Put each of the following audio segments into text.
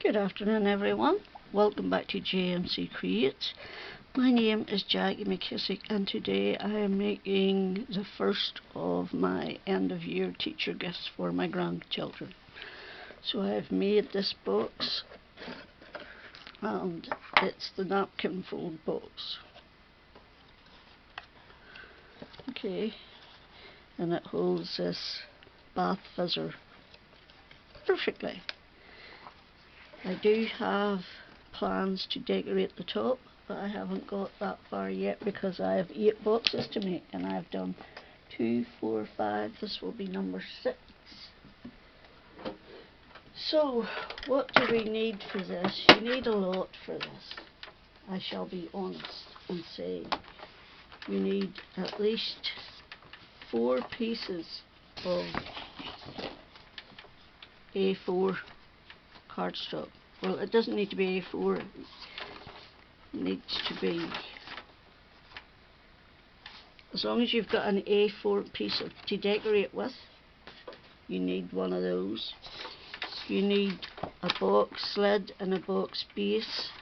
Good afternoon everyone, welcome back to JMC Creates. My name is Jackie McKissick and today I am making the first of my end of year teacher gifts for my grandchildren. So I have made this box and it's the napkin fold box. Okay, and it holds this bath fizzer perfectly. I do have plans to decorate the top, but I haven't got that far yet because I have 8 boxes to make and I've done 2, 4, 5, this will be number 6. So what do we need for this? You need a lot for this. I shall be honest and say you need at least 4 pieces of A4 cardstock. Well, it doesn't need to be A4, it needs to be, as long as you've got an A4 piece to decorate with, you need one of those. You need a box lid and a box base,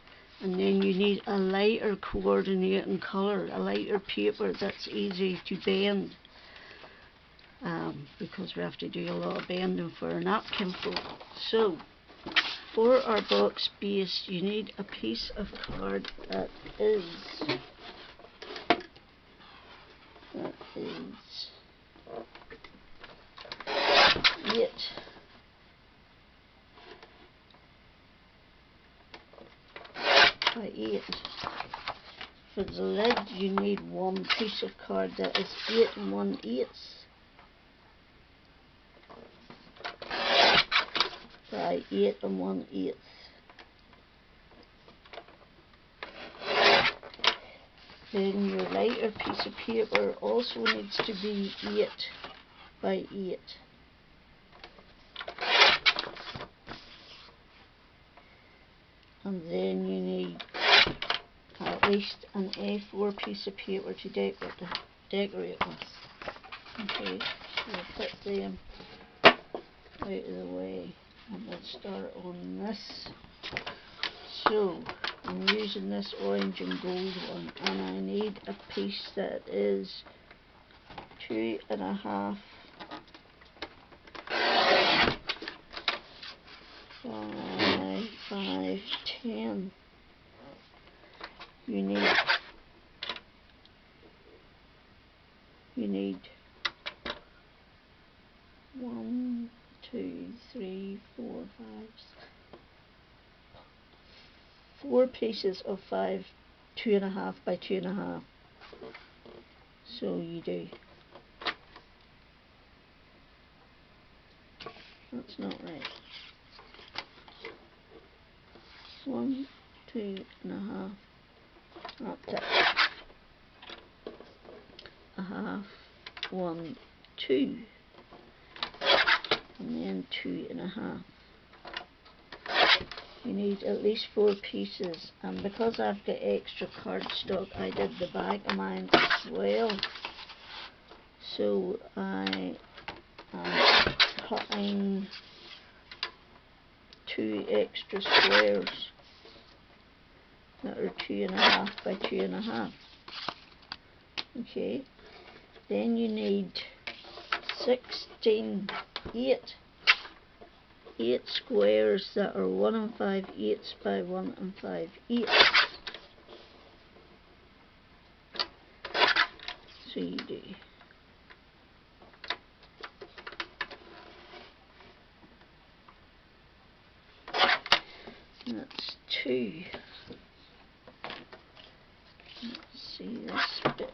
and then you need a lighter coordinating colour, a lighter paper that's easy to bend, because we have to do a lot of bending for a napkin fold. So for our box base you need a piece of card that is 8 by 8. For the lid you need one piece of card that is 8 1/8 by 8 1/8. Then your lighter piece of paper also needs to be 8 by 8. And then you need at least an A4 piece of paper to decorate with. Okay, so we'll put them out of the way and we'll start on this. So I'm using this orange and gold one and I need a piece that is 2.5 by 5, 10. You need 1, 2, 3, 4, 5, 4 pieces of 2.5 by 2.5. So you do. That's not right. 1, 2.5. That's it. A half, 1, 2, and then 2.5. You need at least 4 pieces, and because I've got extra cardstock I did the back of mine as well. So I am cutting 2 extra squares that are 2.5 by 2.5. Okay, then you need 8 squares that are 1 5/8 by 1 5/8. So you do. That's 2. Let's see this bit.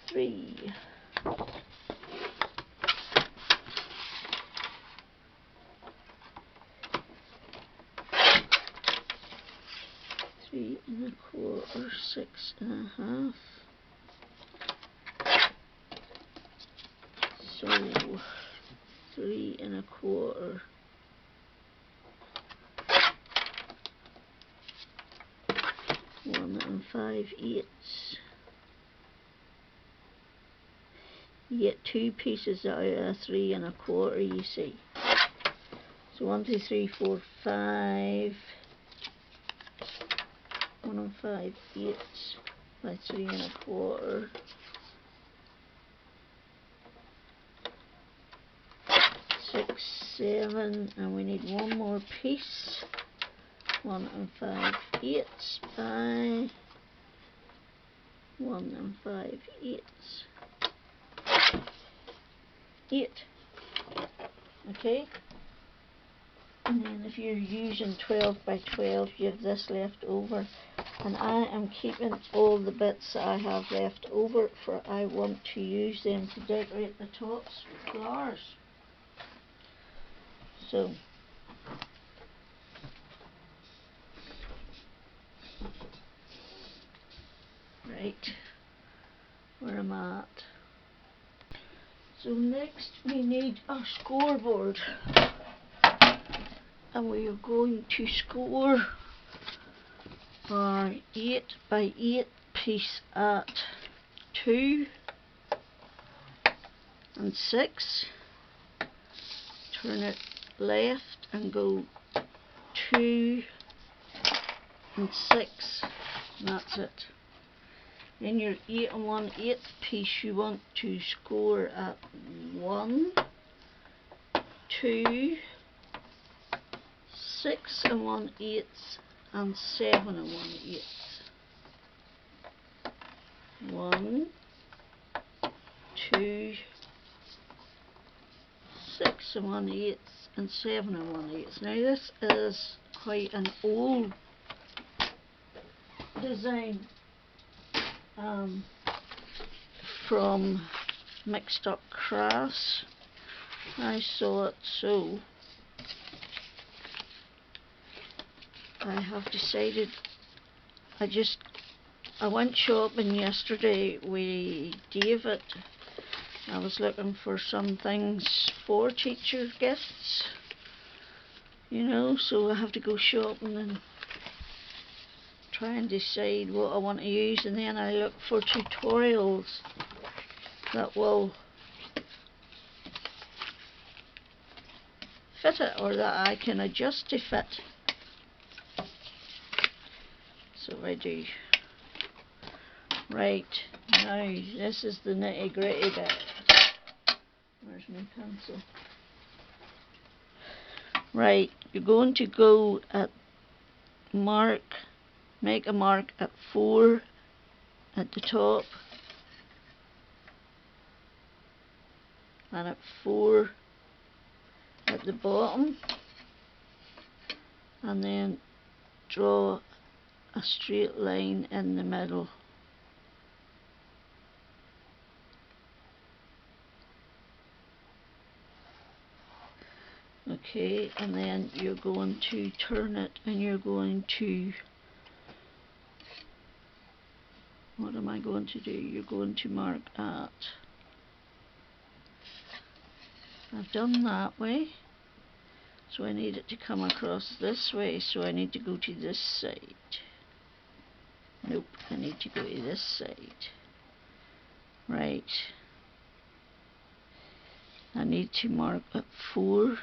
3. 3 1/4, 6.5. So 3 1/4, 1 5/8. You get 2 pieces out of 3 1/4, you see. So 1, 2, 3, 4, 5. 1 5/8 by 3 1/4. 6, 7, and we need one more piece. 1 5/8 by 1 5/8. 8. Okay? And then if you're using 12 by 12, you have this left over. And I am keeping all the bits that I have left over, for I want to use them to decorate the tops with flowers. So, right, where am I at? So next we need our scoreboard. And we are going to score our 8 by 8 piece at 2 and 6. Turn it left and go 2 and 6, and that's it. Then your 8 and 1/8 piece you want to score at 1, 2, 6 and 1/8 and 7 and 1/8. 1, 2, 6 and 1/8 and 7 and 1/8. Now this is quite an old design from Mixed Up Crafts. I saw it, so I have decided. I went shopping yesterday with David. I was looking for some things for teacher gifts, you know, so I have to go shopping and try and decide what I want to use, and then I look for tutorials that will fit it, or that I can adjust to fit. So I do. Right, now this is the nitty gritty bit. Where's my pencil? Right, you're going to go at make a mark at 4 at the top, and at 4 at the bottom, and then draw a straight line in the middle. Okay, and then you're going to turn it, and you're going to, what am I going to do? You're going to mark at, I've done that way, so I need it to come across this way, so I need to go to this side. Nope, I need to go to this side. Right, I need to mark at 4.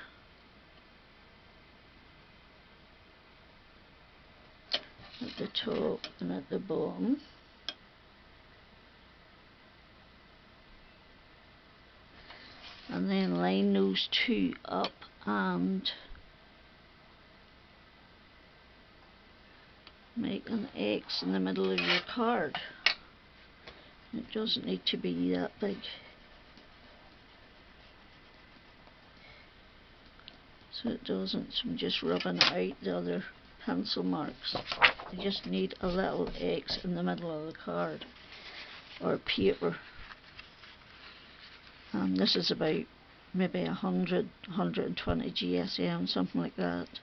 At the top and at the bottom. And then line those 2 up and make an X in the middle of your card. It doesn't need to be that big. So it doesn't, so I'm just rubbing out the other pencil marks. You just need a little X in the middle of the card or paper. And this is about maybe 120 GSM, something like that.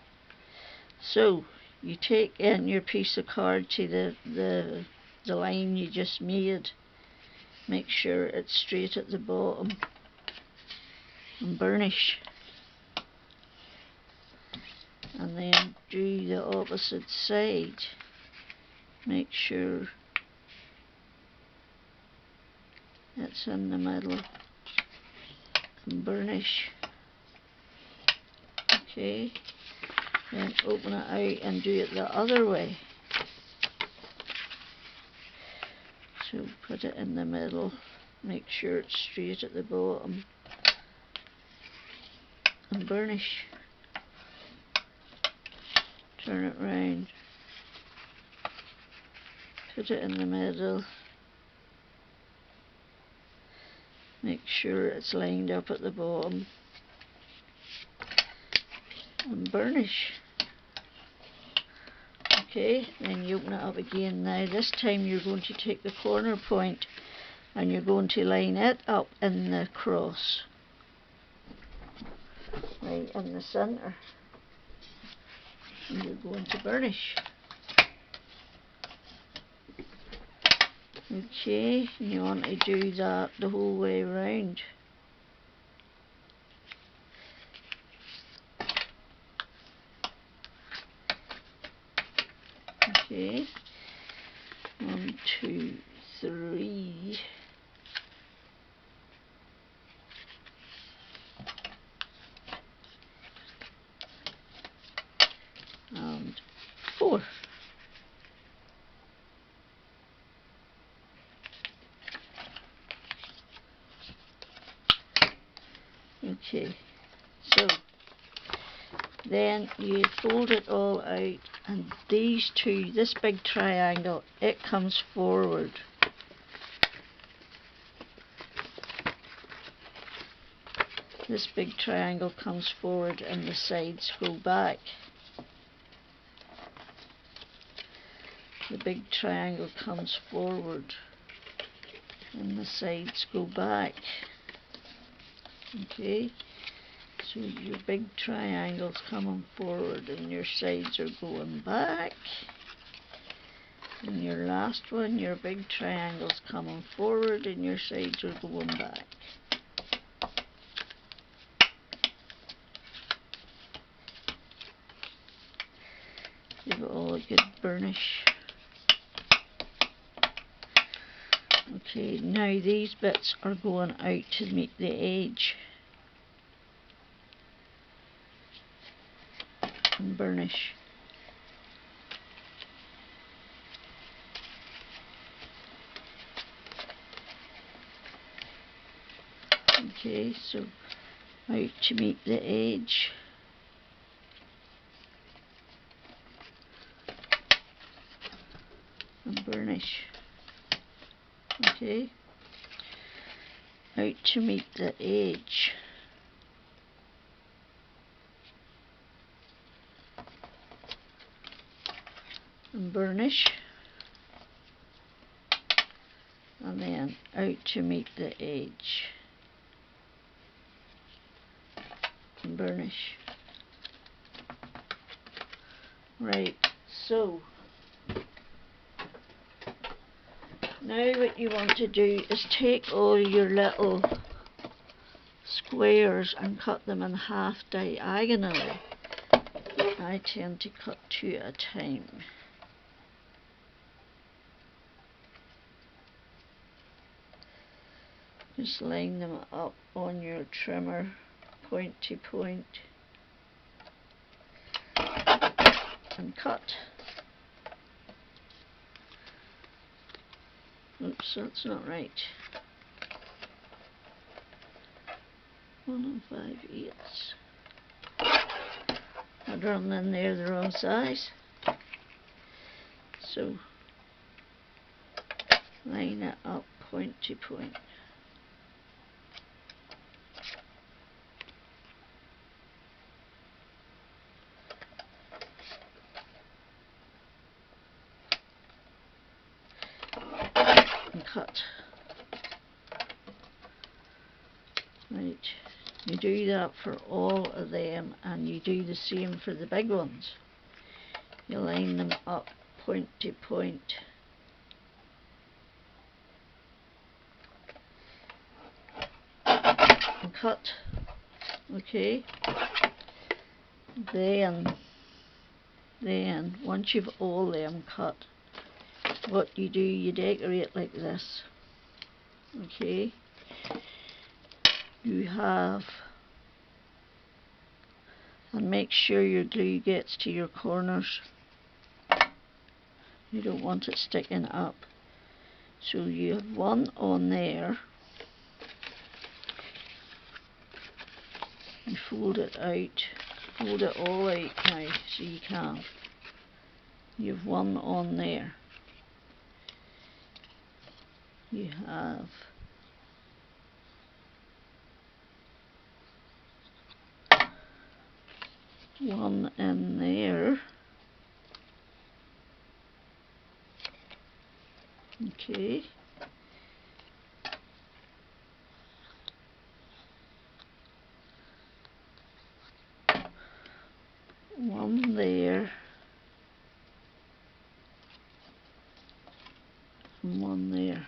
So you take in your piece of card to the line you just made. Make sure it's straight at the bottom and burnish. And then do the opposite side. Make sure it's in the middle. and burnish. Okay, then open it out and do it the other way. So put it in the middle, make sure it's straight at the bottom, and burnish. Turn it round, put it in the middle, make sure it's lined up at the bottom, and burnish. Okay, then you open it up again. Now this time you're going to take the corner point and you're going to line it up in the cross, right in the centre, and you're going to burnish. Okay, and you want to do that the whole way around. Okay, 1, 2, 3. And 4. Okay, so then you fold it all out, and these two, this big triangle, it comes forward. This big triangle comes forward and the sides go back. The big triangle comes forward and the sides go back. Okay, so your big triangle's coming forward and your sides are going back. And your last one, your big triangle's coming forward and your sides are going back. Give it all a good burnish. Okay, now these bits are going out to meet the edge. And burnish. Okay, so out to meet the edge. And burnish. Okay, out to meet the edge. And burnish. And then out to meet the edge. And burnish. Right, so now what you want to do is take all your little squares and cut them in half diagonally. I tend to cut 2 at a time. Just line them up on your trimmer, point to point, and cut. Oops, that's not right. 1 5/8. I drawn in there the wrong size. So line it up point to point. And cut. Right, you do that for all of them, and you do the same for the big ones. You line them up point to point. And cut. Okay. Then once you've all them cut, what you do, you decorate like this. Okay. you have, and make sure your glue gets to your corners. You don't want it sticking up. So you have one on there. You fold it out, fold it all out now so you can. You have one on there. You have one in there. Okay. One there. And one there.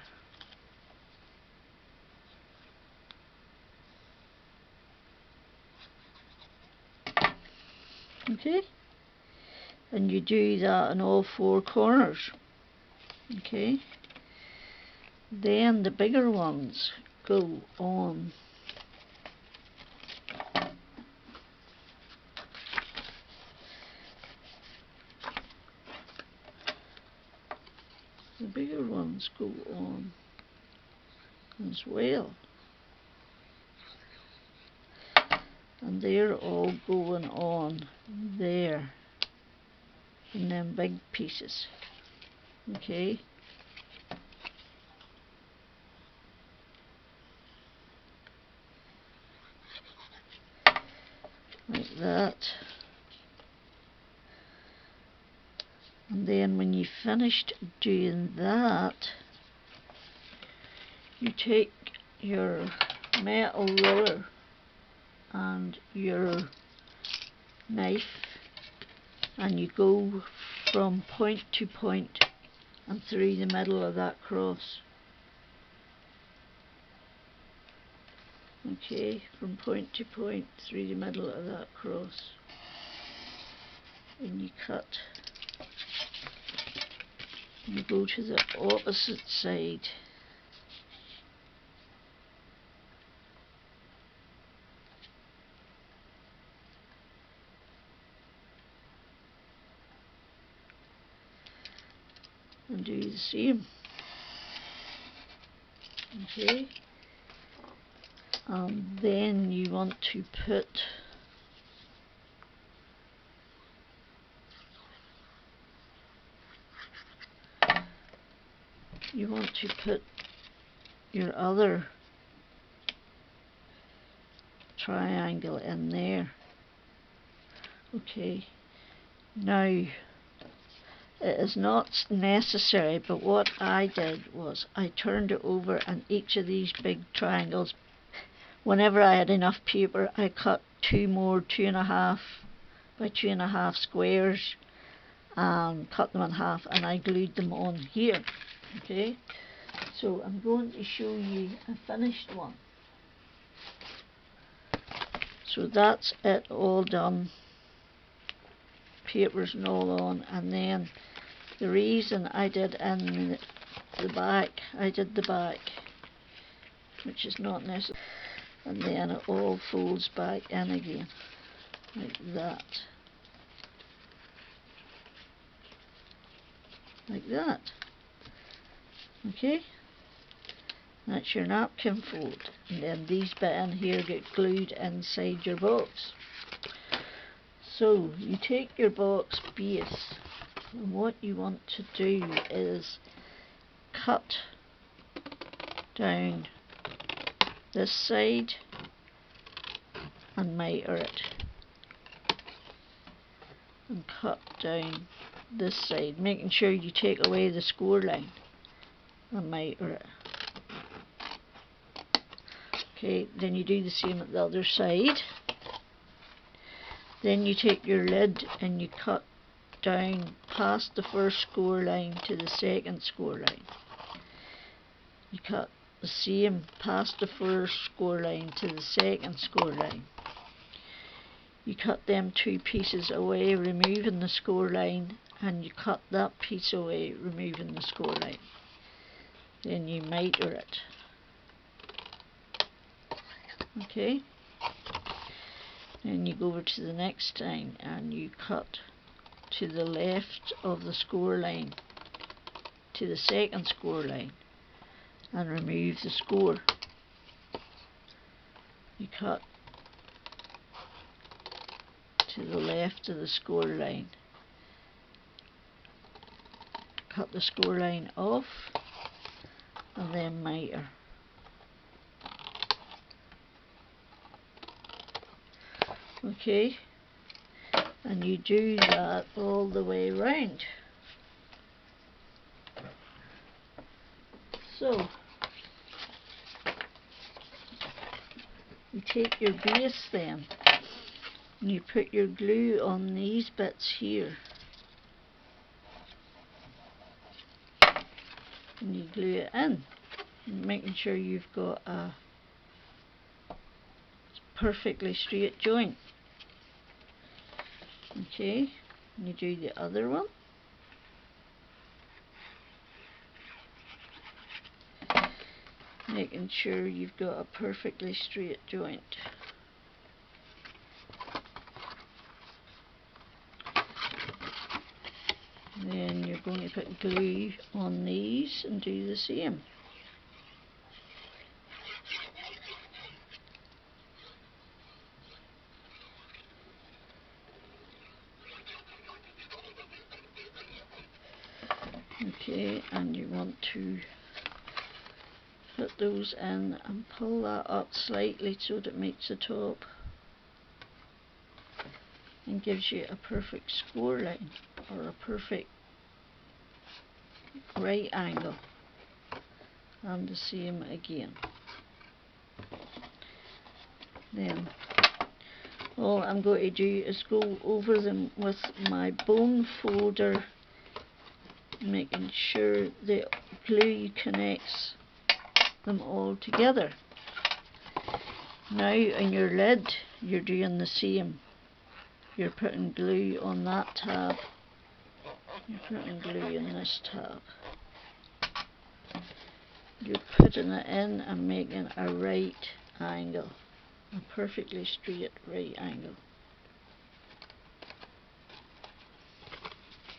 Okay. And you do that in all four corners. Okay. Then the bigger ones go on as well. And they're all going on there in them big pieces. Okay. Like that. And then when you finished doing that, you take your metal ruler and your knife and you go from point to point and through the middle of that cross. Okay, from point to point through the middle of that cross. And you cut. You go to the opposite side. And do the same. Okay. And then you want to put your other triangle in there. Okay. Now, it is not necessary, but what I did was I turned it over, and each of these big triangles, whenever I had enough paper, I cut two more 2.5 by 2.5 squares and cut them in half, and I glued them on here. Okay, so I'm going to show you a finished one. So that's it all done, papers and all on. And then the reason I did in the back, I did the back, which is not necessary, and then it all folds back in again like that, like that. Okay, that's your napkin fold, and then these bit in here get glued inside your box. So you take your box base, and what you want to do is cut down this side and miter it, and cut down this side, making sure you take away the score line and miter it. Okay, then you do the same at the other side. Then you take your lid and you cut down past the first score line to the second score line. You cut the same past the first score line to the second score line. You cut them two pieces away, removing the score line, and you cut that piece away, removing the score line. Then you miter it Okay, then you go over to the next line and you cut to the left of the score line to the second score line and remove the score. You cut to the left of the score line, cut the score line off and then miter. Okay, and you do that all the way around. So you take your base then and you put your glue on these bits here and you glue it in, making sure you've got a perfectly straight joint. Okay, and you do the other one. Making sure you've got a perfectly straight joint. Then you're going to put glue on these and do the same. Okay, and you want to put those in and pull that up slightly so that it makes the top and gives you a perfect score line or a perfect right angle, and the same again. Then all I'm going to do is go over them with my bone folder, making sure the glue connects them all together. Now on your lid you're doing the same. You're putting glue on that tab, you're putting glue in this tab. You're putting it in and making a right angle, a perfectly straight right angle.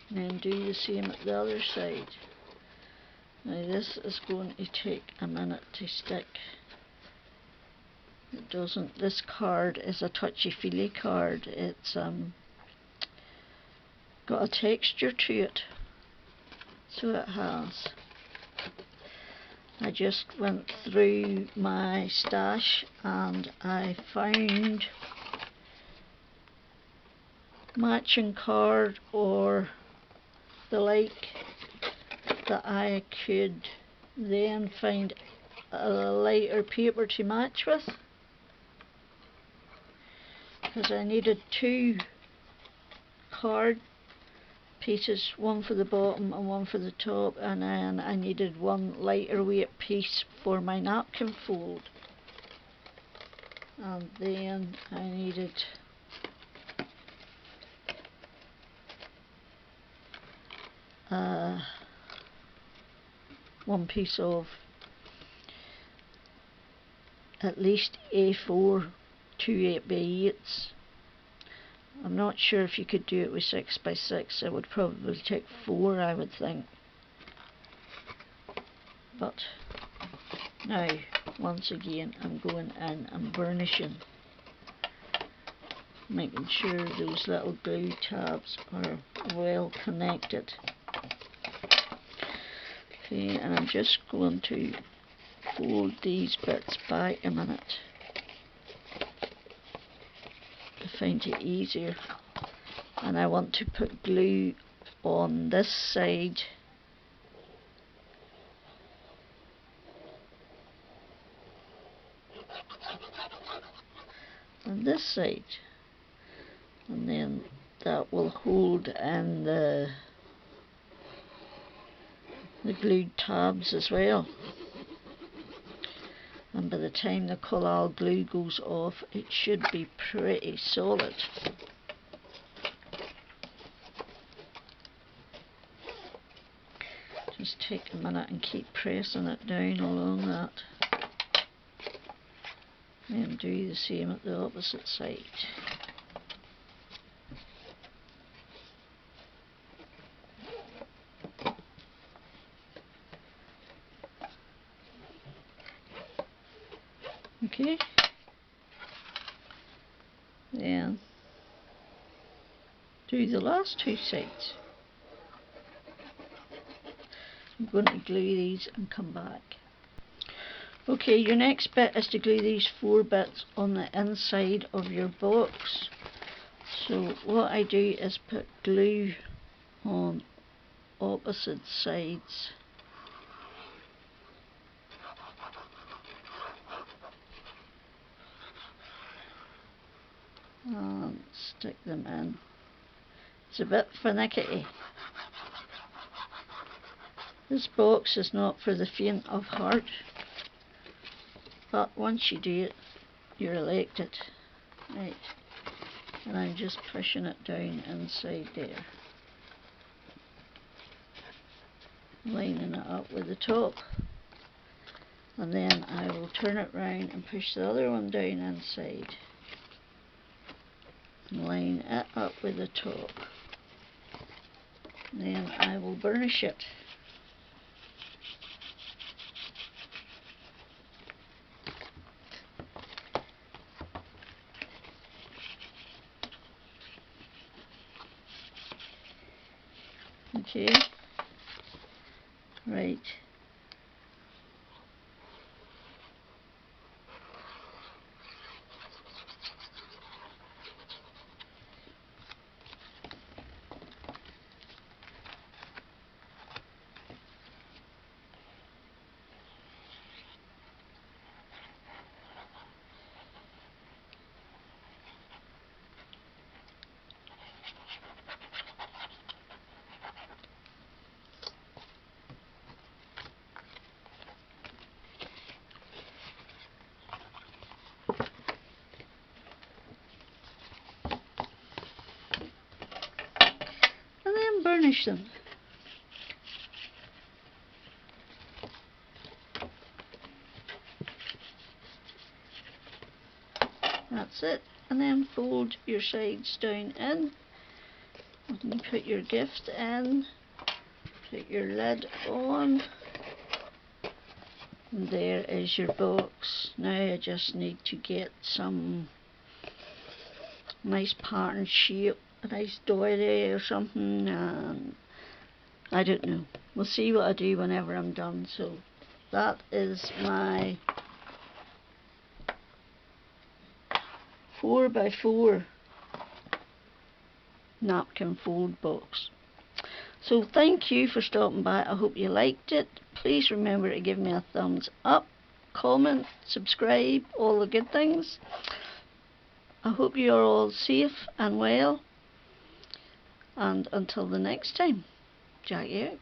And then do the same at the other side. Now this is going to take a minute to stick. It doesn't. This card is a touchy-feely card. It's got a texture to it, so it has. I just went through my stash and I found matching card or the like that I could then find a lighter paper to match with, because I needed two card pieces, one for the bottom and one for the top, and then I needed one lighter weight piece for my napkin fold, and then I needed one piece of at least A4 2 8x8s. I'm not sure if you could do it with 6x6. It would probably take 4, I would think. But now, once again, I'm going in and burnishing, making sure those little glue tabs are well connected. Okay, and I'm just going to fold these bits back a minute. I find it easier, and I want to put glue on this side and this side, and then that will hold in the glued tabs as well. And by the time the collal glue goes off, it should be pretty solid. Just take a minute and keep pressing it down along that. and do the same at the opposite side. Okay, then do the last two sides. I'm going to glue these and come back. Okay, your next bit is to glue these 4 bits on the inside of your box. So what I do is put glue on opposite sides. And stick them in. It's a bit finicky. This box is not for the faint of heart, but once you do it, you're elected. Right, and I'm just pushing it down inside there, lining it up with the top, and then I will turn it round and push the other one down inside. Line it up with the top. Then I will burnish it. Okay, right. And then burnish them. That's it. And then fold your sides down in. And put your gift in. Put your lid on. And there is your box. Now I just need to get some nice pattern shape, a nice doily or something, and I don't know. We'll see what I do whenever I'm done. So that is my 4x4 napkin fold box. So thank you for stopping by. I hope you liked it. Please remember to give me a thumbs up, comment, subscribe, all the good things. I hope you are all safe and well, and until the next time, Jackie out.